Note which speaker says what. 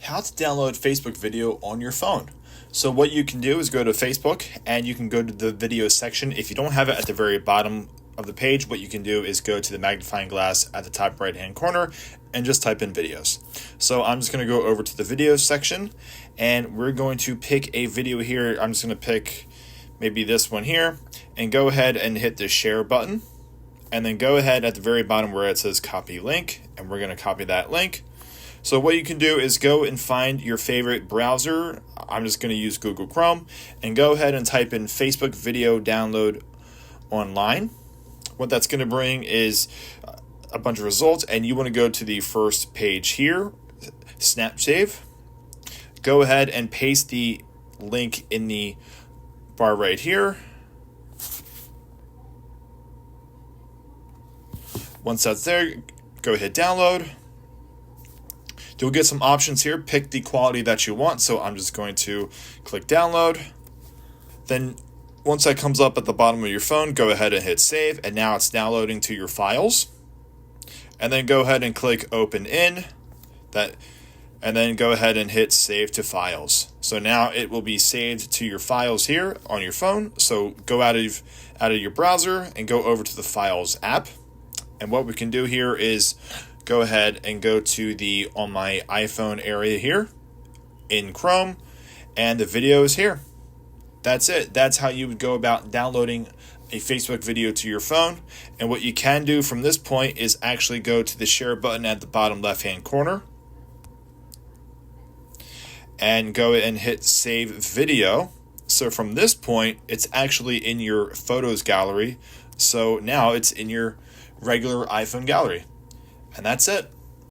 Speaker 1: How to download Facebook video on your phone. So what you can do is go to Facebook and you can go to the video section. If you don't have it at the very bottom of the page, what you can do is go to the magnifying glass at the top right hand corner and just type in videos. So I'm just going to go over to the videos section and we're going to pick a video here. I'm just going to pick maybe this one here and go ahead and hit the share button, and then go ahead at the very bottom where it says copy link, and we're going to copy that link. So what you can do is go and find your favorite browser. I'm just going to use Google Chrome, and go ahead and type in Facebook video download online. What that's going to bring is a bunch of results, and you want to go to the first page here, Snap Save. Go ahead and paste the link in the bar right here. Once that's there, go hit download. You'll get some options here. Pick the quality that you want. So I'm just going to click download. Then once that comes up at the bottom of your phone, go ahead and hit save. And now it's downloading to your files. And then go ahead and click open in. And then go ahead and hit save to files. So now it will be saved to your files here on your phone. So go out of your browser and go over to the Files app. And what we can do here is go ahead and go to the On My iPhone area here in Chrome, and the video is here. That's it. That's how you would go about downloading a Facebook video to your phone. And what you can do from this point is actually go to the share button at the bottom left hand corner and go and hit save video. So from this point, it's actually in your photos gallery. So now it's in your regular iPhone gallery. And that's it.